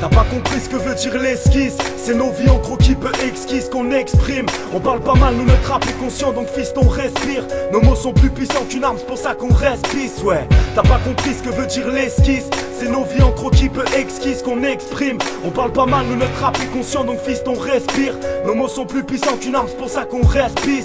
T'as pas compris ce que veut dire l'esquisse. C'est nos vies en croquis peu exquises qu'on exprime. On parle pas mal, nous notre rap est conscient, donc fils on respire. Nos mots sont plus puissants qu'une arme, c'est pour ça qu'on respire. Ouais, t'as pas compris ce que veut dire l'esquisse. C'est nos vies en croquis peu exquises qu'on exprime. On parle pas mal, nous notre rap est conscient, donc fils on respire. Nos mots sont plus puissants qu'une arme, c'est pour ça qu'on respire.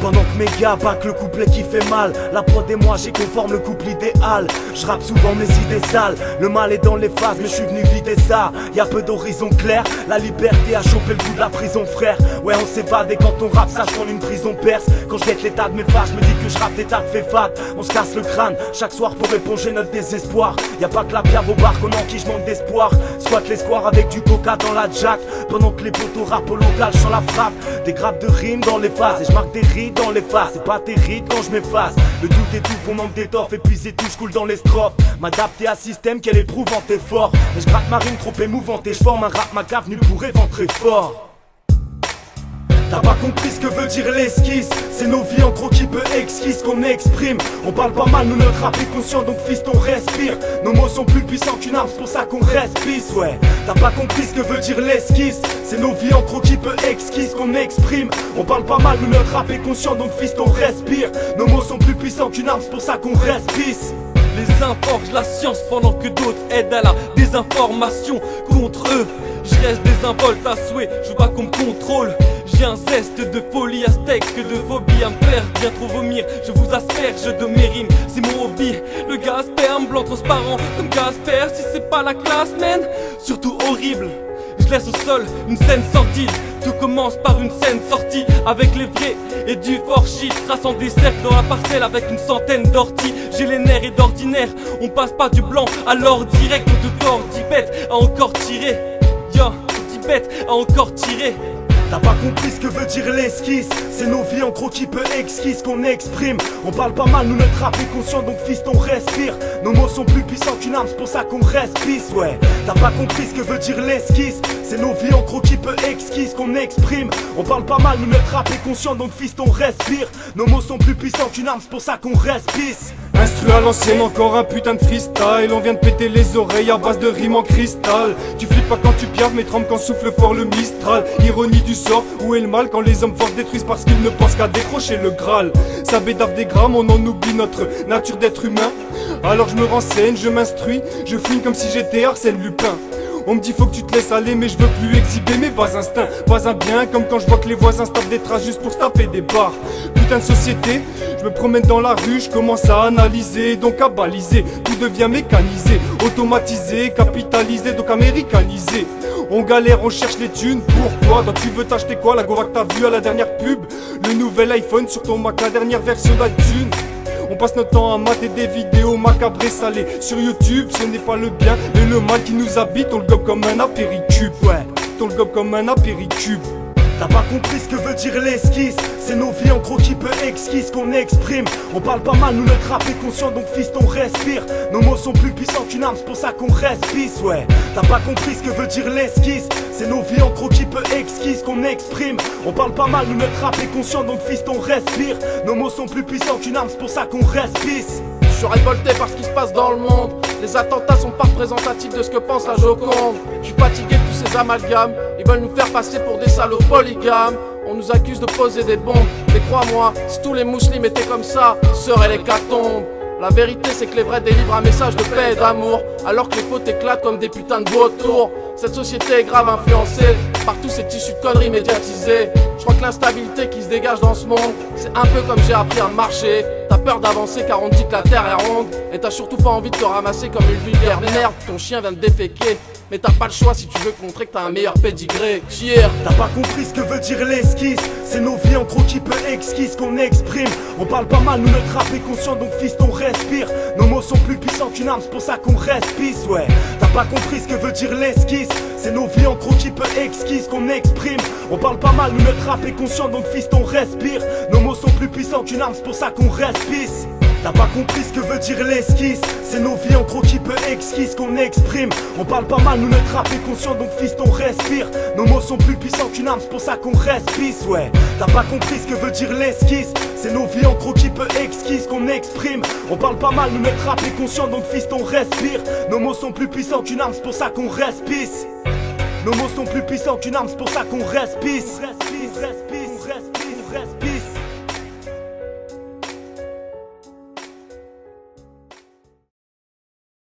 Pendant que mes gars back le couplet qui fait mal, la prod et moi j'ai conforme le couple idéal. Je rappe souvent mes idées sales, le mal est dans les phases mais je suis venu vider ça. Y'a peu d'horizon clair, la liberté a chopé le coup de la prison frère. Ouais on s'évade et quand on rappe sache qu'en une prison perce. Quand je guette l'état de mes phases, je me dis que je rappe des tas de faits fades. On se casse le crâne chaque soir pour éponger notre désespoir. Y'a pas que la bière au bar qu'on enquille, je manque d'espoir. Squatte les squares avec du coca dans la jack. Pendant que les potos rappent au local, je sens la frappe. Des grappes de rimes dans les phases et je marque des rimes dans les faces, c'est pas terrible quand je m'efface. Le doute étouffe, on manque d'étoffe, épuisé tout, je coule dans les strophes. M'adapter à système qu'elle éprouvante et fort. Mais je gratte ma rime trop émouvante et je forme un rap macabre venu pour éventrer fort. T'as pas compris ce que veut dire l'esquisse. C'est nos vies en croquis peu exquises qu'on exprime. On parle pas mal, nous notre rap est conscient, donc fils on respire. Nos mots sont plus puissants qu'une arme, c'est pour ça qu'on respire. Ouais, t'as pas compris ce que veut dire l'esquisse. C'est nos vies en croquis peu exquises qu'on exprime. On parle pas mal, nous notre rap est conscient, donc fils on respire. Nos mots sont plus puissants qu'une arme, c'est pour ça qu'on respire. Les uns forgent la science pendant que d'autres aident à la désinformation contre eux. Je reste désinvolte à souhait, je veux pas qu'on me contrôle. J'ai un zeste de folie aztèque, de phobie à me faire bien trop vomir. Je vous asperge de mes rimes, c'est mon hobby. Le gaz sperme, blanc transparent comme Casper. Si c'est pas la classe, man, surtout horrible. Je laisse au sol une scène sordide. Tout commence par une scène sortie avec les vrais et du fort shit. Traçant des cercles dans la parcelle avec une centaine d'orties. J'ai les nerfs et d'ordinaire, on passe pas du blanc à l'or direct. On te tord, 10 bêtes à encore tirer. Yo, 10 bêtes à encore tirer. T'as pas compris ce que veut dire l'esquisse. C'est nos vies en croquis peu exquises qu'on exprime. On parle pas mal, nous notre rap est conscient, donc fils on respire. Nos mots sont plus puissants qu'une arme, c'est pour ça qu'on respire. Ouais, t'as pas compris ce que veut dire l'esquisse. C'est nos vies en croquis peu exquises qu'on exprime. On parle pas mal, nous notre rap est conscient, donc fils on respire. Nos mots sont plus puissants qu'une arme, c'est pour ça qu'on respire. Instru à l'ancienne, encore un putain de freestyle. On vient de péter les oreilles à base de rimes en cristal. Tu flippes pas quand tu piaves, mais trembles quand souffle fort le Mistral. Ironie du sort, où est le mal quand les hommes forts détruisent parce qu'ils ne pensent qu'à décrocher le Graal. Ça bédave des grammes, on en oublie notre nature d'être humain. Alors je me renseigne, je m'instruis, je fouine comme si j'étais Arsène Lupin. On me dit faut que tu te laisses aller mais je veux plus exhiber mes bas instincts. Pas un bien comme quand je vois que les voisins se tapent des traces juste pour se taper des barres. Putain de société, je me promène dans la rue, je commence à analyser, donc à baliser. Tout devient mécanisé, automatisé, capitalisé, donc américanisé. On galère, on cherche les thunes, pourquoi? Toi tu veux t'acheter quoi? La Gova que t'as vue à la dernière pub? Le nouvel iPhone sur ton Mac, la dernière version d'iTunes. On passe notre temps à mater des vidéos macabres et salées. Sur YouTube, ce n'est pas le bien, mais le mal qui nous habite. On le gobe comme un apéricube, ouais. On le gobe comme un apéricube. T'as pas compris ce que veut dire l'esquisse. C'est nos vies en croquis peu exquises qu'on exprime. On parle pas mal, nous notre rap est conscient, donc fils on respire. Nos mots sont plus puissants qu'une arme, c'est pour ça qu'on respire. Ouais, t'as pas compris ce que veut dire l'esquisse. C'est nos vies en croquis peu exquises qu'on exprime. On parle pas mal, nous notre rap est conscient, donc fils on respire. Nos mots sont plus puissants qu'une arme, c'est pour ça qu'on respire. Je suis révolté par ce qui se passe dans le monde. Les attentats sont pas représentatifs de ce que pense la Joconde. Je suis fatigué de tous ces amalgames. Ils veulent nous faire passer pour des salauds polygames. On nous accuse de poser des bombes. Mais crois-moi, si tous les musulmans étaient comme ça, serait l'hécatombe. La vérité c'est que les vrais délivrent un message de paix et d'amour, alors que les fautes éclatent comme des putains de vautours. Cette société est grave influencée par tous ces tissus de conneries médiatisés. Je crois que l'instabilité qui se dégage dans ce monde, c'est un peu comme j'ai appris à marcher. T'as peur d'avancer car on te dit que la terre est ronde. Et t'as surtout pas envie de te ramasser comme une vulgaire merde. Ton chien vient de déféquer, mais t'as pas le choix si tu veux montrer que t'as un meilleur pédigré. Cheer. T'as pas compris ce que veut dire l'esquisse. C'est nos vies en croquis peu exquises qu'on exprime. On parle pas mal, nous notre rap est conscient, donc fils on respire. Nos mots sont plus puissants qu'une arme, c'est pour ça qu'on respire. Ouais, t'as pas compris ce que veut dire l'esquisse. C'est nos vies en croquis peu exquises qu'on exprime. On parle pas mal, nous notre rap est conscient, donc fils on respire. Nos mots sont plus puissants qu'une arme, c'est pour ça qu'on respire. T'as pas compris ce que veut dire l'esquisse. C'est nos vies en croquis peu exquises qu'on exprime. On parle pas mal, nous notre rap est conscient, donc fils on respire. Nos mots sont plus puissants qu'une arme, c'est pour ça qu'on respire. Ouais, t'as pas compris ce que veut dire l'esquisse. C'est nos vies en croquis peu exquises qu'on exprime. On parle pas mal, nous notre rap est conscient, donc fils on respire. Nos mots sont plus puissants qu'une arme, c'est pour ça qu'on respire. Nos mots sont plus puissants qu'une arme, c'est pour ça qu'on respire. Respire, respire, respire, respire.